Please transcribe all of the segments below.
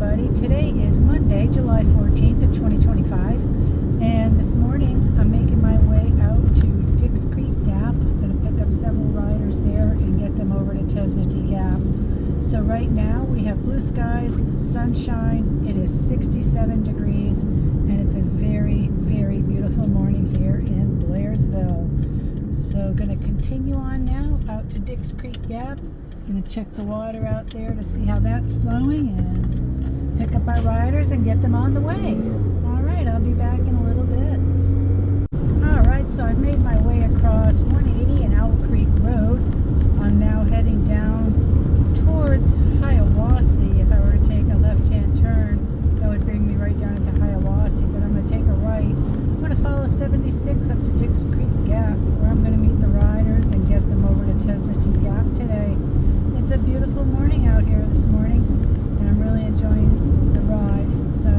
everybody. Today is Monday, July 14th of 2025, and this morning I'm making my way out to Dix Creek Gap. I'm going to pick up several riders there and get them over to Tesnatee Gap. So right now we have blue skies, sunshine. It is 67 degrees and it's a very, very beautiful morning here in Blairsville. So going to continue on now out to Dix Creek Gap. Going to check the water out there to see how that's flowing and pick up our riders and get them on the way. Alright, I'll be back in a little bit. Alright, so I've made my way across 180 and Owl Creek Road. I'm now heading down towards Hiawassee. If I were to take a left-hand turn, that would bring me right down into Hiawassee, but I'm going to take a right. I'm going to follow 76 up to Dix Creek Gap, where I'm going to meet the riders and get them over to Tesnatee Gap today. It's a beautiful morning out here this morning, and I'm really enjoying the ride. So,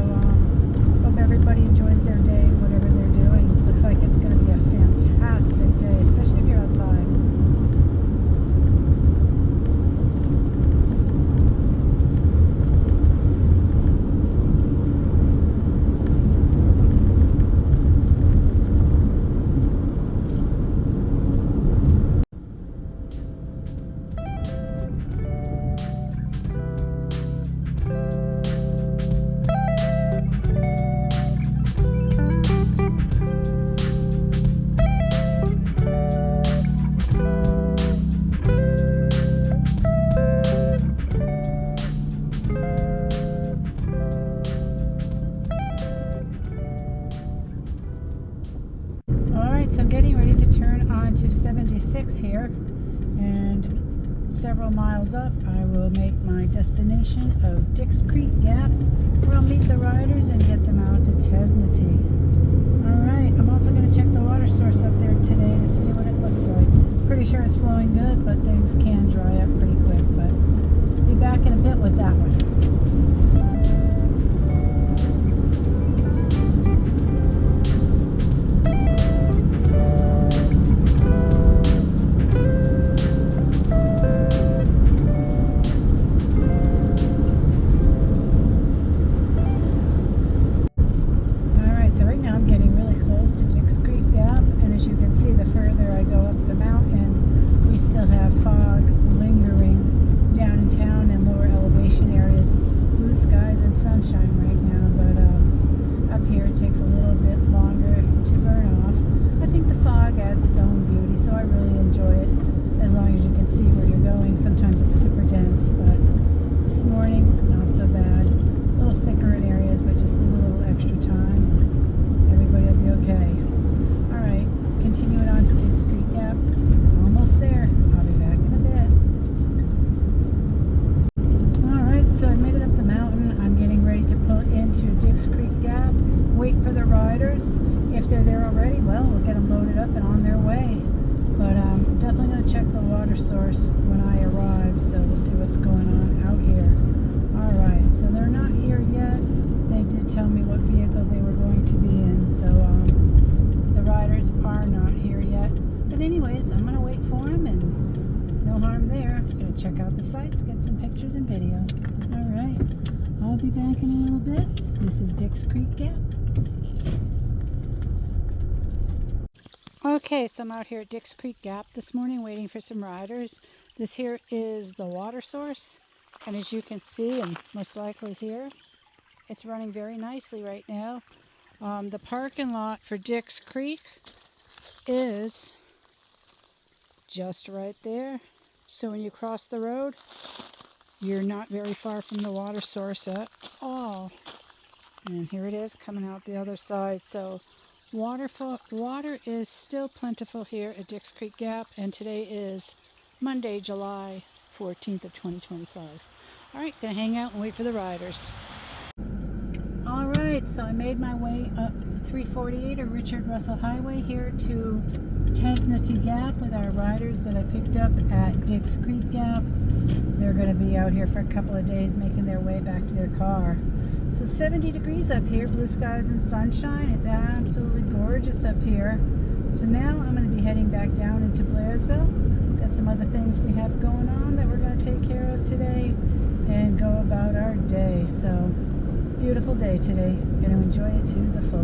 hope everybody enjoys their day, whatever they're doing. Looks like it's going to be a fantastic day, especially if you're outside. So I'm getting ready to turn on to 76 here, and several miles up I will make my destination of Dix Creek Gap, where I'll meet the riders and get them out to Tesnatee. Alright, I'm also going to check the water source up there today to see what it looks like. Pretty sure it's flowing good, but things can dry up pretty quick, but I'll be back in a bit with that one. Sunshine right now, but up here it takes a little bit longer to burn off. I think the fog adds its own beauty, so I really enjoy it as long as you can see where you're going. Sometimes it's super dense, but this morning, not so bad. A little thicker in areas, but just leave a little extra time. Everybody will be okay. Alright, continuing on to Dix Creek Gap. Almost there. I'll be back in a bit. Alright, so I made it up the mountain. I'm getting ready to pull into Dix Creek Gap, wait for the riders. If they're there already, well, we'll get them loaded up and on their way. But I'm definitely going to check the water source when I arrive, so we'll see what's going on out here. Alright, so they're not here yet. They did tell me what vehicle they were going to be in, so the riders are not here yet. But anyways, I'm going to wait for them, and no harm there. I'm going to check out the sights, get some pictures and video. Alright, I'll be back in a little bit. This is Dix Creek Gap. Okay, so I'm out here at Dix Creek Gap this morning waiting for some riders. This here is the water source, and as you can see, and most likely here, it's running very nicely right now. The parking lot for Dix Creek is just right there. So when you cross the road, you're not very far from the water source at all. And here it is coming out the other side. So water is still plentiful here at Dix Creek Gap, and today is Monday, July 14th of 2025. Alright, gonna hang out and wait for the riders. Alright, so I made my way up 348 or Richard Russell Highway here to Tesnatee Gap with our riders that I picked up at Dix Creek Gap. They're going to be out here for a couple of days making their way back to their car. So 70 degrees up here, blue skies and sunshine. It's absolutely gorgeous up here. So now I'm going to be heading back down into Blairsville. Got some other things we have going on that we're going to take care of today and go about our day. So, beautiful day today. Going to enjoy it to the full.